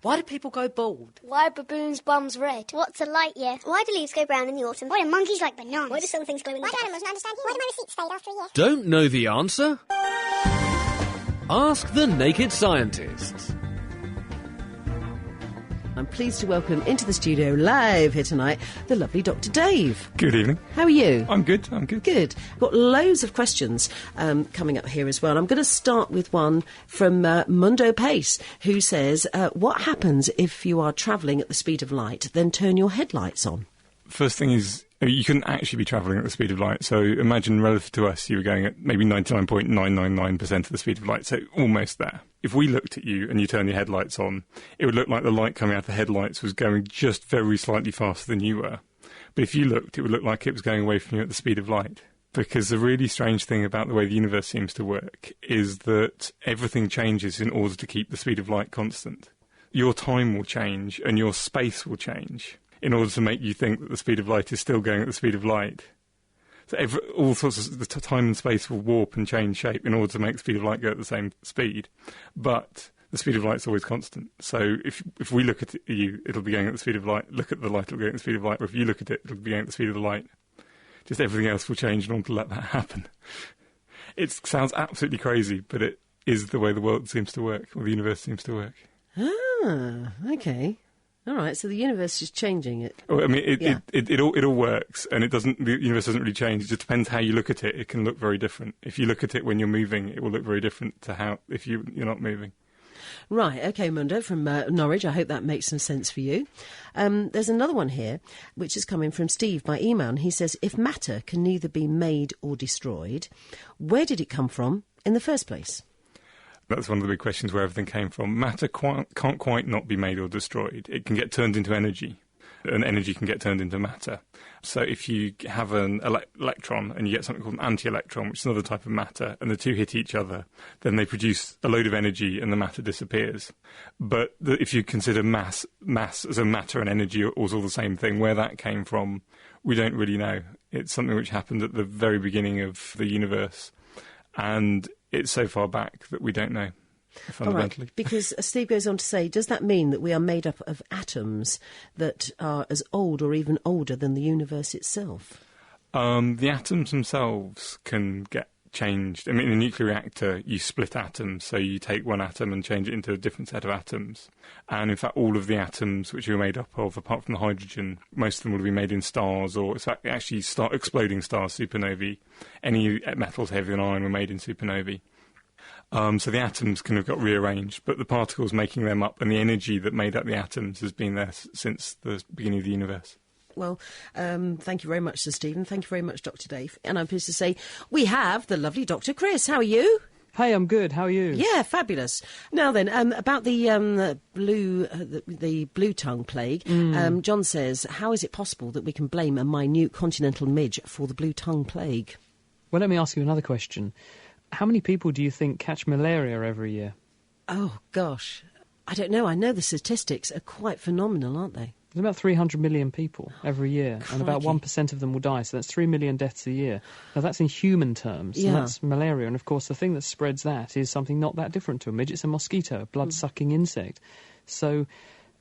Why do people go bald? Why are baboons' bums red? What's a light year? Why do leaves go brown in the autumn? Why do monkeys like bananas? Why do some things glow in the dark? Why do animals not understand humans? Why do my receipts fade after a year? Don't know the answer? Ask the Naked Scientists. I'm pleased to welcome into the studio live here tonight the lovely Dr. Dave. Good evening. How are you? I'm good. Good. Got loads of questions coming up here as well. I'm going to start with one from Mundo Pace, who says, what happens if you are travelling at the speed of light, then turn your headlights on? First thing is, you couldn't actually be travelling at the speed of light. So imagine, relative to us, you were going at maybe 99.999% of the speed of light, so almost there. If we looked at you and you turned your headlights on, it would look like the light coming out of the headlights was going just very slightly faster than you were. But if you looked, it would look like it was going away from you at the speed of light. Because the really strange thing about the way the universe seems to work is that everything changes in order to keep the speed of light constant. Your time will change and your space will change in order to make you think that the speed of light is still going at the speed of light. So all sorts of the time and space will warp and change shape in order to make the speed of light go at the same speed. But the speed of light is always constant. So if we look at you, it'll be going at the speed of light. Look at the light, it'll be going at the speed of light. Or if you look at it, it'll be going at the speed of the light. Just everything else will change in order to let that happen. It sounds absolutely crazy, but it is the way the world seems to work, or the universe seems to work. Ah, okay. All right, so the universe is changing it. Well, I mean, it all works, and the universe doesn't really change. It just depends how you look at it. It can look very different. If you look at it when you're moving, it will look very different to how if you're not moving. Right, okay, Mundo from Norwich. I hope that makes some sense for you. There's another one here, which is coming from Steve by email, and he says, if matter can neither be made or destroyed, where did it come from in the first place? That's one of the big questions where everything came from. Matter can't quite not be made or destroyed. It can get turned into energy, and energy can get turned into matter. So if you have an electron and you get something called an anti-electron, which is another type of matter, and the two hit each other, then they produce a load of energy and the matter disappears. But if you consider mass as a matter and energy was all the same thing, where that came from, we don't really know. It's something which happened at the very beginning of the universe, and it's so far back that we don't know, fundamentally. All right, because Steve goes on to say, does that mean that we are made up of atoms that are as old or even older than the universe itself? The atoms themselves can get changed. I mean, in a nuclear reactor, you split atoms, so you take one atom and change it into a different set of atoms. And in fact, all of the atoms which you're made up of, apart from the hydrogen, most of them will be made in stars, or actually start exploding stars, supernovae. Any metals heavier than iron were made in supernovae. So the atoms can have got rearranged, but the particles making them up and the energy that made up the atoms has been there since the beginning of the universe. Well, thank you very much, Sir Stephen. Thank you very much, Dr. Dave. And I'm pleased to say we have the lovely Dr. Chris. How are you? Hey, I'm good. How are you? Yeah, fabulous. Now then, about the blue tongue plague, John says, how is it possible that we can blame a minute continental midge for the blue tongue plague? Well, let me ask you another question. How many people do you think catch malaria every year? Oh, gosh. I don't know. I know the statistics are quite phenomenal, aren't they? There's about 300 million people every year, and about 1% of them will die, so that's 3 million deaths a year. Now, that's in human terms, and that's malaria, and of course the thing that spreads that is something not that different to a midge. It's a mosquito, a blood-sucking insect. So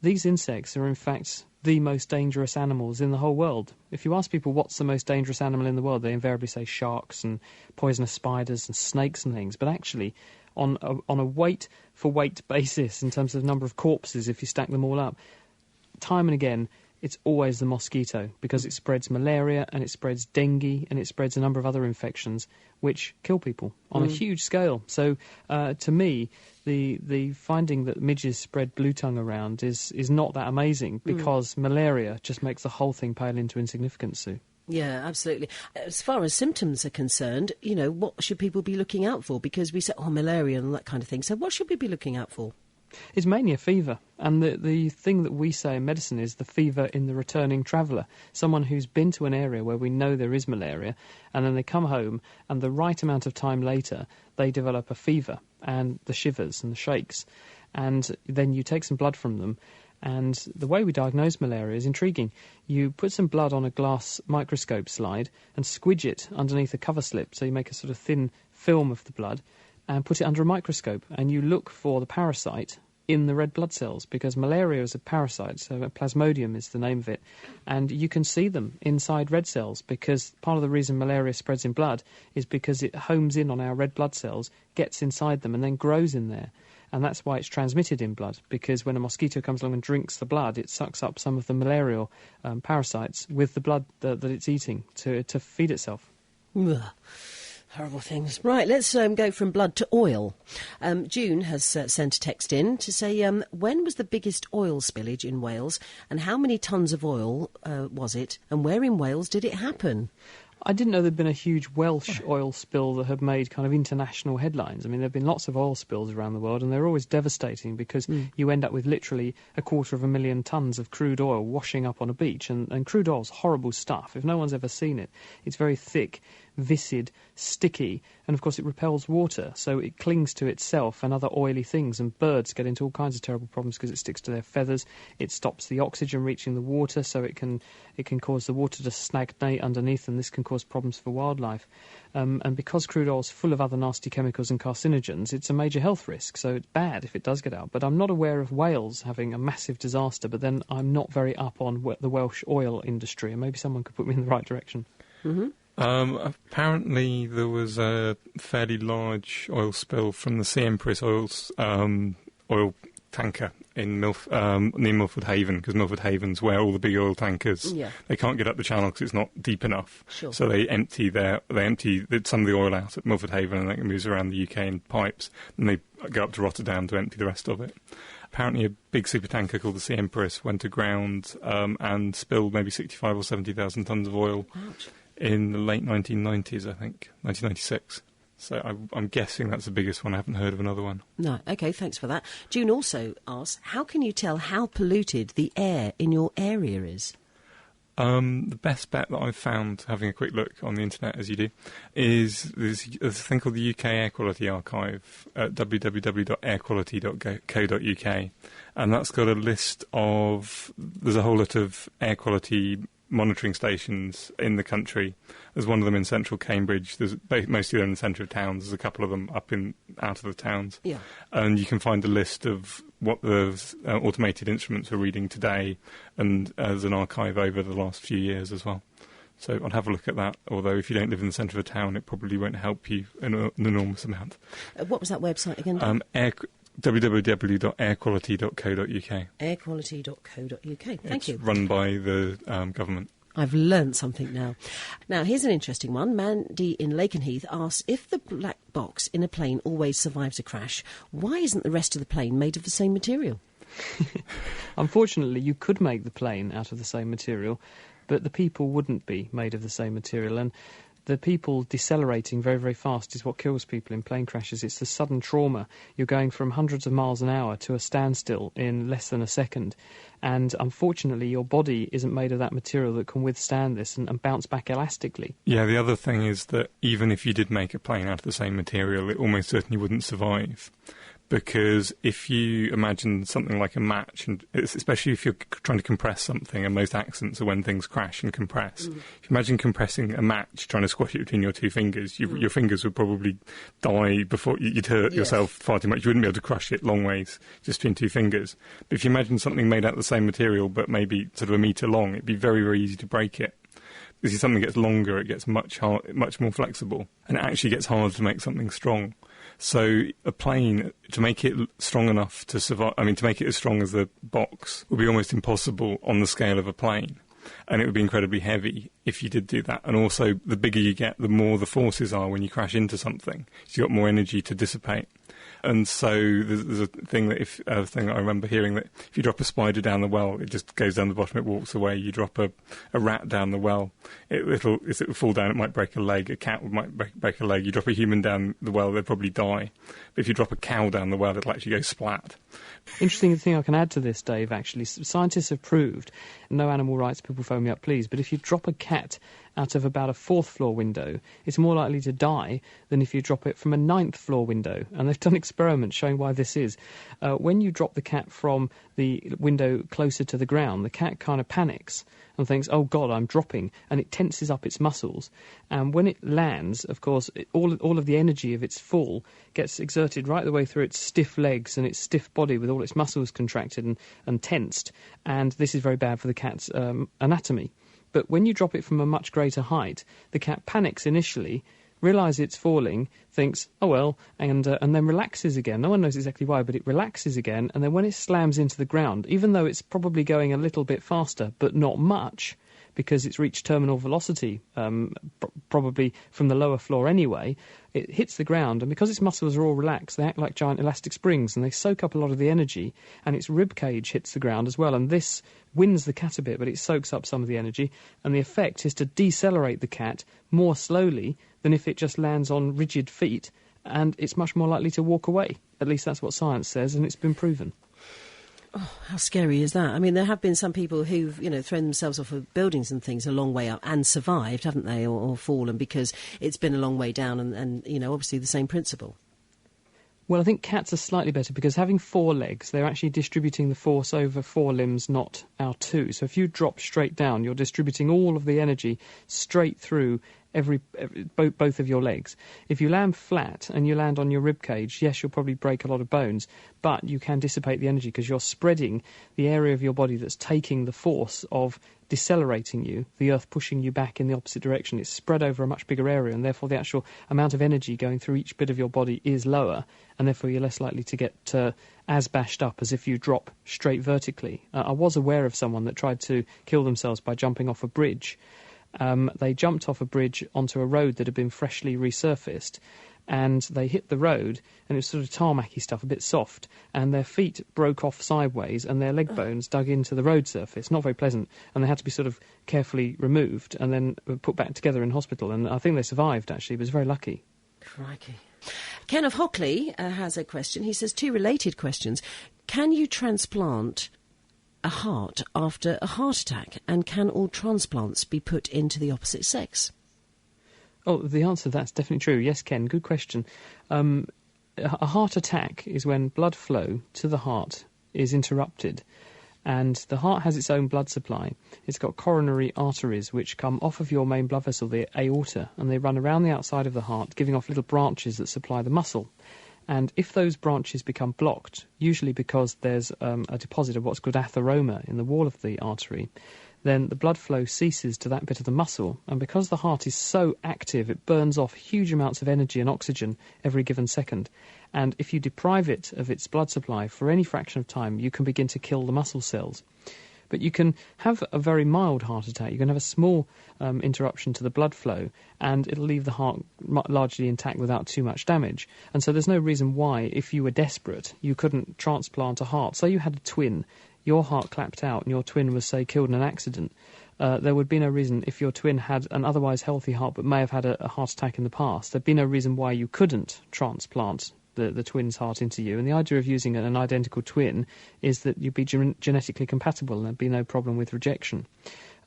these insects are in fact the most dangerous animals in the whole world. If you ask people what's the most dangerous animal in the world, they invariably say sharks and poisonous spiders and snakes and things, but actually on a weight-for-weight basis, in terms of the number of corpses, if you stack them all up, time and again, it's always the mosquito, because it spreads malaria and it spreads dengue and it spreads a number of other infections which kill people on a huge scale. So, to me, the finding that midges spread blue tongue around is not that amazing, because malaria just makes the whole thing pale into insignificance, Sue. Yeah, absolutely. As far as symptoms are concerned, what should people be looking out for? Because we say, malaria and that kind of thing. So what should we be looking out for? It's mainly a fever, and the thing that we say in medicine is the fever in the returning traveller, someone who's been to an area where we know there is malaria, and then they come home, and the right amount of time later, they develop a fever, and the shivers and the shakes, and then you take some blood from them, and the way we diagnose malaria is intriguing. You put some blood on a glass microscope slide and squidge it underneath a cover slip, so you make a sort of thin film of the blood, and put it under a microscope, and you look for the parasite in the red blood cells, because malaria is a parasite, so Plasmodium is the name of it, and you can see them inside red cells, because part of the reason malaria spreads in blood is because it homes in on our red blood cells, gets inside them, and then grows in there. And that's why it's transmitted in blood, because when a mosquito comes along and drinks the blood, it sucks up some of the malarial parasites with the blood that it's eating to feed itself. Ugh. Horrible things. Right, let's go from blood to oil. June has sent a text in to say, when was the biggest oil spillage in Wales, and how many tonnes of oil was it, and where in Wales did it happen? I didn't know there'd been a huge Welsh oil spill that had made kind of international headlines. I mean, there have been lots of oil spills around the world, and they're always devastating because you end up with literally 250,000 tonnes of crude oil washing up on a beach. And crude oil's horrible stuff. If no one's ever seen it, it's very thick, viscid, sticky, and of course it repels water, so it clings to itself and other oily things, and birds get into all kinds of terrible problems because it sticks to their feathers. It stops the oxygen reaching the water, so it can cause the water to stagnate underneath, and this can cause problems for wildlife. And because crude oil is full of other nasty chemicals and carcinogens, it's a major health risk, so it's bad if it does get out. But I'm not aware of Wales having a massive disaster, but then I'm not very up on the Welsh oil industry, and maybe someone could put me in the right direction. Mm-hmm. Apparently there was a fairly large oil spill from the Sea Empress oil tanker in near Milford Haven, because Milford Haven's where all the big oil tankers, they can't get up the channel because it's not deep enough. Sure. So they empty some of the oil out at Milford Haven, and then it moves around the UK in pipes, and they go up to Rotterdam to empty the rest of it. Apparently a big supertanker called the Sea Empress went aground and spilled maybe 65 or 70,000 tonnes of oil. Ouch. In the late 1990s, I think, 1996. So I'm guessing that's the biggest one. I haven't heard of another one. No, OK, thanks for that. June also asks, how can you tell how polluted the air in your area is? The best bet that I've found, having a quick look on the internet, as you do, is there's a thing called the UK Air Quality Archive at www.airquality.co.uk, and that's got a list of... There's a whole lot of air quality monitoring stations in the country. There's one of them in central Cambridge. There's mostly they're in the centre of towns. There's a couple of them out of the towns. Yeah. And you can find a list of what the automated instruments are reading today, and there's an archive over the last few years as well. So I'd have a look at that, although if you don't live in the centre of a town, it probably won't help you an enormous amount. What was that website again? www.airquality.co.uk. Airquality.co.uk. Thank you. It's run by the government. I've learnt something now. Now, here's an interesting one. Mandy in Lakenheath asks, if the black box in a plane always survives a crash, why isn't the rest of the plane made of the same material? Unfortunately, you could make the plane out of the same material, but the people wouldn't be made of the same material, and the people decelerating very, very fast is what kills people in plane crashes. It's the sudden trauma. You're going from hundreds of miles an hour to a standstill in less than a second. And unfortunately, your body isn't made of that material that can withstand this and bounce back elastically. Yeah, the other thing is that even if you did make a plane out of the same material, it almost certainly wouldn't survive. Because if you imagine something like a match, and especially if you're trying to compress something, and most accidents are when things crash and compress. If you imagine compressing a match, trying to squash it between your two fingers, your fingers would probably die before you'd hurt yourself far too much. You wouldn't be able to crush it long ways just between two fingers. But if you imagine something made out of the same material but maybe sort of a metre long, it'd be very, very easy to break it. Because if something gets longer, it gets much more flexible, and it actually gets harder to make something strong. So a plane, to make it strong enough to survive, to make it as strong as the box, would be almost impossible on the scale of a plane. And it would be incredibly heavy if you did do that. And also, the bigger you get, the more the forces are when you crash into something. So you've got more energy to dissipate. And so there's a thing that I remember hearing, that if you drop a spider down the well, it just goes down the bottom, it walks away. You drop a rat down the well, it'll fall down, it might break a leg. A cat might break a leg. You drop a human down the well, they'll probably die. But if you drop a cow down the well, it'll actually go splat. Interesting thing I can add to this, Dave, actually. Scientists have proved, no animal rights people phone me up, please, but if you drop a cat out of about a 4th floor window, it's more likely to die than if you drop it from a 9th floor window. And they've done experiments showing why this is. When you drop the cat from the window closer to the ground, the cat kind of panics and thinks, oh God, I'm dropping, and it tenses up its muscles. And when it lands, of course, all of the energy of its fall gets exerted right the way through its stiff legs and its stiff body with all its muscles contracted and tensed. And this is very bad for the cat's anatomy. But when you drop it from a much greater height, the cat panics initially, realises it's falling, thinks, oh well, and then relaxes again. No one knows exactly why, but it relaxes again, and then when it slams into the ground, even though it's probably going a little bit faster, but not much, because it's reached terminal velocity, probably from the lower floor anyway, it hits the ground, and because its muscles are all relaxed, they act like giant elastic springs, and they soak up a lot of the energy, and its rib cage hits the ground as well, and this wins the cat a bit, but it soaks up some of the energy, and the effect is to decelerate the cat more slowly than if it just lands on rigid feet, and it's much more likely to walk away. At least that's what science says, and it's been proven. Oh, how scary is that? I mean, there have been some people who've, thrown themselves off of buildings and things a long way up and survived, haven't they, or fallen because it's been a long way down and obviously the same principle. Well, I think cats are slightly better because having 4 legs, they're actually distributing the force over 4 limbs, not our 2. So if you drop straight down, you're distributing all of the energy straight through both of your legs. If you land flat and you land on your rib cage, yes, you'll probably break a lot of bones, but you can dissipate the energy because you're spreading the area of your body that's taking the force of decelerating you, the earth pushing you back in the opposite direction. It's spread over a much bigger area, and therefore the actual amount of energy going through each bit of your body is lower, and therefore you're less likely to get as bashed up as if you drop straight vertically. I was aware of someone that tried to kill themselves by jumping off a bridge. They jumped off a bridge onto a road that had been freshly resurfaced, and they hit the road, and it was sort of tarmacy stuff, a bit soft, and their feet broke off sideways, and their leg bones dug into the road surface. Not very pleasant, and they had to be sort of carefully removed and then put back together in hospital, and I think they survived, actually. It was very lucky. Crikey. Ken of Hockley has a question. He says 2 related questions. Can you transplant a heart after a heart attack, and can all transplants be put into the opposite sex? Oh, the answer to that's definitely true. Yes, Ken, good question. A heart attack is when blood flow to the heart is interrupted, and the heart has its own blood supply. It's got coronary arteries which come off of your main blood vessel, the aorta, and they run around the outside of the heart, giving off little branches that supply the muscle. And if those branches become blocked, usually because there's a deposit of what's called atheroma in the wall of the artery, then the blood flow ceases to that bit of the muscle. And because the heart is so active, it burns off huge amounts of energy and oxygen every given second. And if you deprive it of its blood supply for any fraction of time, you can begin to kill the muscle cells. But you can have a very mild heart attack. You can have a small interruption to the blood flow, and it'll leave the heart largely intact without too much damage. And so there's no reason why, if you were desperate, you couldn't transplant a heart. Say you had a twin, your heart clapped out, and your twin was, say, killed in an accident. There would be no reason, if your twin had an otherwise healthy heart but may have had a heart attack in the past, there'd be no reason why you couldn't transplant the twin's heart into you. And the idea of using an identical twin is that you'd be genetically compatible and there'd be no problem with rejection.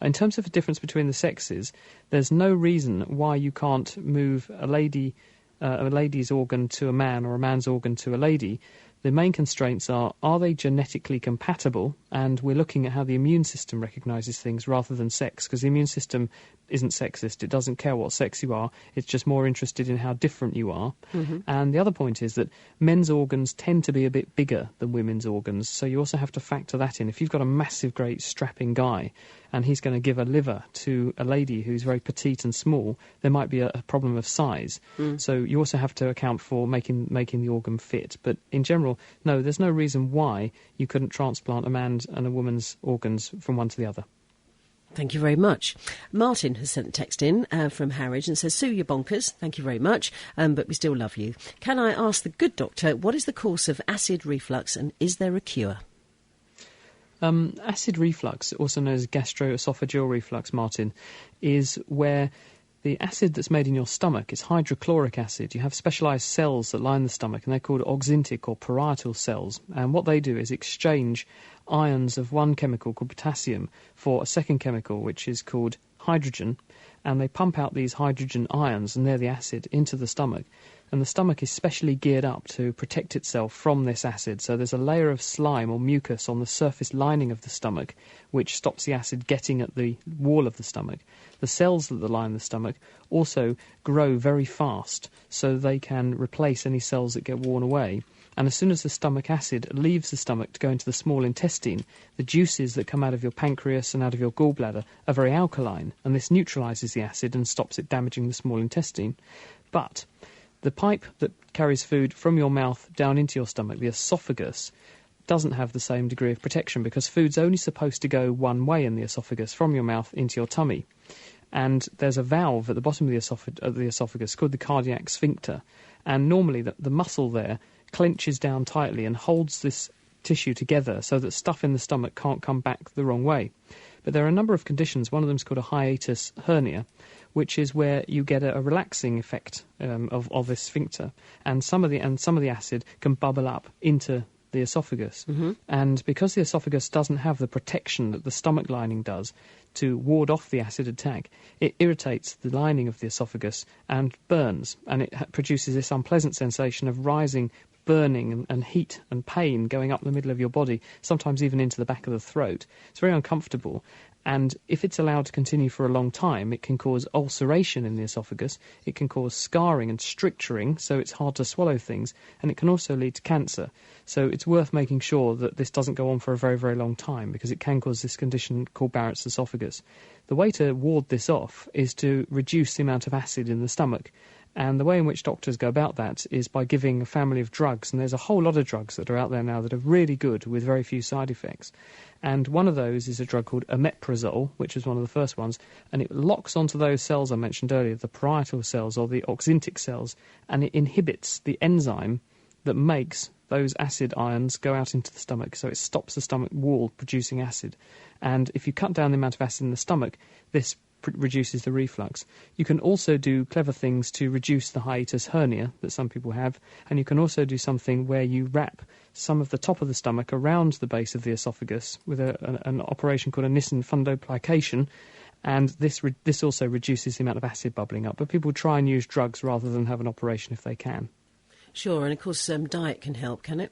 In terms of the difference between the sexes, there's no reason why you can't move a lady's organ to a man or a man's organ to a lady. The main constraints are they genetically compatible? And we're looking at how the immune system recognises things rather than sex, because the immune system isn't sexist. It doesn't care what sex you are. It's just more interested in how different you are. Mm-hmm. And the other point is that men's organs tend to be a bit bigger than women's organs, so you also have to factor that in. If you've got a massive, great, strapping guy and he's going to give a liver to a lady who's very petite and small, there might be a problem of size. Mm. So you also have to account for making the organ fit. But in general, no, there's no reason why you couldn't transplant a man's and a woman's organs from one to the other. Thank you very much. Martin has sent a text in from Harwich and says, Sue, you're bonkers. Thank you very much, but we still love you. Can I ask the good doctor, what is the cause of acid reflux and is there a cure? Acid reflux, also known as gastroesophageal reflux, Martin, is where the acid that's made in your stomach is hydrochloric acid. You have specialised cells that line the stomach, and they're called oxyntic or parietal cells. And what they do is exchange ions of one chemical called potassium for a second chemical, which is called hydrogen. and they pump out these hydrogen ions, and they're the acid, into the stomach. And the stomach is specially geared up to protect itself from this acid. So there's a layer of slime or mucus on the surface lining of the stomach, which stops the acid getting at the wall of the stomach. The cells that line the stomach also grow very fast, so they can replace any cells that get worn away. And as soon as the stomach acid leaves the stomach to go into the small intestine, the juices that come out of your pancreas and out of your gallbladder are very alkaline, and this neutralises the acid and stops it damaging the small intestine. But the pipe that carries food from your mouth down into your stomach, the esophagus, doesn't have the same degree of protection, because food's only supposed to go one way in the esophagus, from your mouth into your tummy. And there's a valve at the bottom of the esophagus called the cardiac sphincter. And normally the muscle there clenches down tightly and holds this tissue together so that stuff in the stomach can't come back the wrong way. But there are a number of conditions. One of them is called a hiatus hernia, which is where you get a relaxing effect of this sphincter, and some of the acid can bubble up into the esophagus. Mm-hmm. And because the esophagus doesn't have the protection that the stomach lining does to ward off the acid attack, it irritates the lining of the esophagus and burns, and it produces this unpleasant sensation of rising burning and heat and pain going up the middle of your body, sometimes even into the back of the throat. It's very uncomfortable. And if it's allowed to continue for a long time, it can cause ulceration in the esophagus, it can cause scarring and stricturing, so it's hard to swallow things, and it can also lead to cancer. So it's worth making sure that this doesn't go on for a very, very long time, because it can cause this condition called Barrett's esophagus. The way to ward this off is to reduce the amount of acid in the stomach. And the way in which doctors go about that is by giving a family of drugs. And there's a whole lot of drugs that are out there now that are really good with very few side effects. And one of those is a drug called omeprazole, which is one of the first ones. And it locks onto those cells I mentioned earlier, the parietal cells or the oxyntic cells, and it inhibits the enzyme that makes those acid ions go out into the stomach. So it stops the stomach wall producing acid. And if you cut down the amount of acid in the stomach, this reduces the reflux. You can also do clever things to reduce the hiatus hernia that some people have, and you can also do something where you wrap some of the top of the stomach around the base of the esophagus with an operation called a Nissen fundoplication, and this also reduces the amount of acid bubbling up. But people try and use drugs rather than have an operation if they can. Sure, and of course diet can help, can it?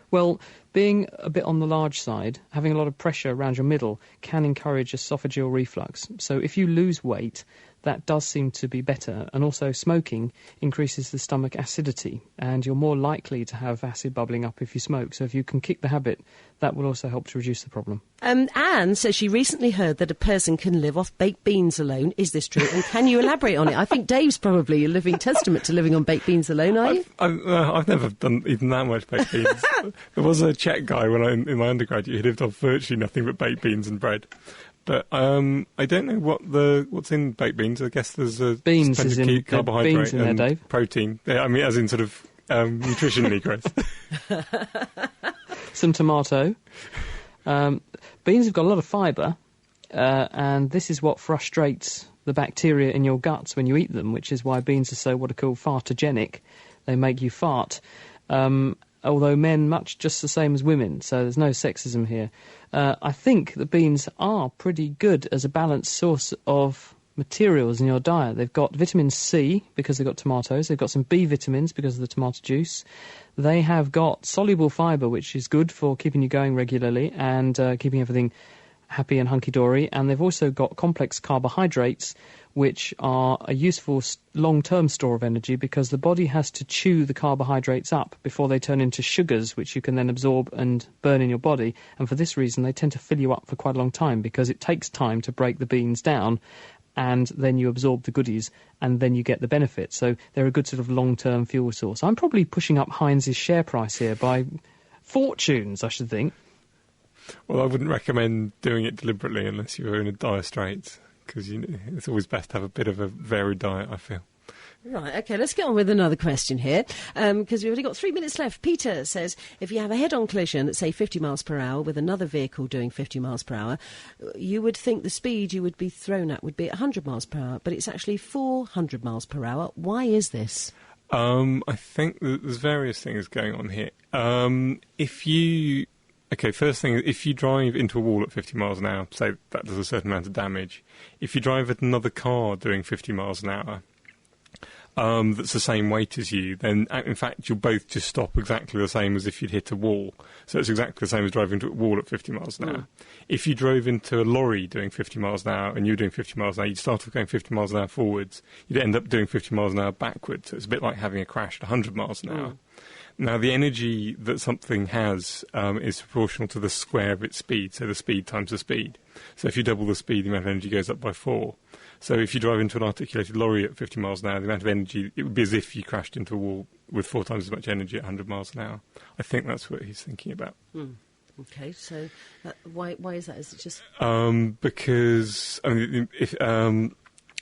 Well, being a bit on the large side, having a lot of pressure around your middle can encourage esophageal reflux. So if you lose weight, that does seem to be better. And also smoking increases the stomach acidity, and you're more likely to have acid bubbling up if you smoke. So if you can kick the habit, that will also help to reduce the problem. Anne says she recently heard that a person can live off baked beans alone. Is this true? And can you elaborate on it? I think Dave's probably a living testament to living on baked beans alone, are you? I've never done even that much baked beans. There was a Czech guy in my undergraduate who lived off virtually nothing but baked beans and bread. But I don't know what's in baked beans. I guess there's a beans is in carbohydrate beans in there, and Dave. Protein. Yeah, I mean, as in sort of nutritionally, Chris. Some tomato. Beans have got a lot of fibre, and this is what frustrates the bacteria in your guts when you eat them, which is why beans are so what are called fartogenic. They make you fart. Although men much just the same as women, so there's no sexism here. I think the beans are pretty good as a balanced source of materials in your diet. They've got vitamin C because they've got tomatoes. They've got some B vitamins because of the tomato juice. They have got soluble fibre, which is good for keeping you going regularly and keeping everything happy and hunky-dory. And they've also got complex carbohydrates, which are a useful long-term store of energy because the body has to chew the carbohydrates up before they turn into sugars, which you can then absorb and burn in your body. And for this reason, they tend to fill you up for quite a long time because it takes time to break the beans down, and then you absorb the goodies, and then you get the benefit. So they're a good sort of long-term fuel source. I'm probably pushing up Heinz's share price here by fortunes, I should think. Well, I wouldn't recommend doing it deliberately unless you're in a dire straits, because it's always best to have a bit of a varied diet, I feel. Right, OK, let's get on with another question here, because we've only got 3 minutes left. Peter says, if you have a head-on collision at, say, 50 miles per hour with another vehicle doing 50 miles per hour, you would think the speed you would be thrown at would be 100 miles per hour, but it's actually 400 miles per hour. Why is this? I think there's various things going on here. If you Okay, first thing, if you drive into a wall at 50 miles an hour, say that does a certain amount of damage. If you drive at another car doing 50 miles an hour, that's the same weight as you, then in fact you'll both just stop exactly the same as if you'd hit a wall. So it's exactly the same as driving into a wall at 50 miles an hour. If you drove into a lorry doing 50 miles an hour and you were doing 50 miles an hour, you'd start off going 50 miles an hour forwards, you'd end up doing 50 miles an hour backwards. So it's a bit like having a crash at 100 miles an hour. Now, the energy that something has is proportional to the square of its speed, so the speed times the speed. So if you double the speed, the amount of energy goes up by 4. So if you drive into an articulated lorry at 50 miles an hour, the amount of energy, it would be as if you crashed into a wall with 4 times as much energy at 100 miles an hour. I think that's what he's thinking about. Okay, so why is that? Is it just... Because, I mean, if...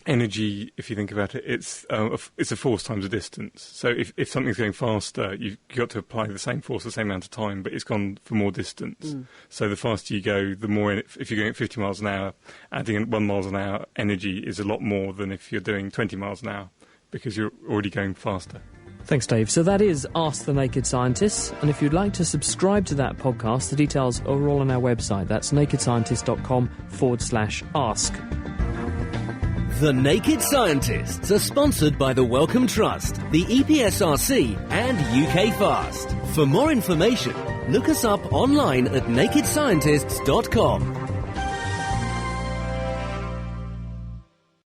energy, if you think about it, it's a force times a distance. So if something's going faster, you've got to apply the same force the same amount of time, but it's gone for more distance. So the faster you go, the more, if you're going at 50 miles an hour, adding 1 mile an hour energy is a lot more than if you're doing 20 miles an hour, because you're already going faster. Thanks, Dave. So that is Ask the Naked Scientists, and if you'd like to subscribe to that podcast, the details are all on our website. That's nakedscientist.com/ask. The Naked Scientists are sponsored by the Wellcome Trust, the EPSRC and UK Fast. For more information, look us up online at nakedscientists.com.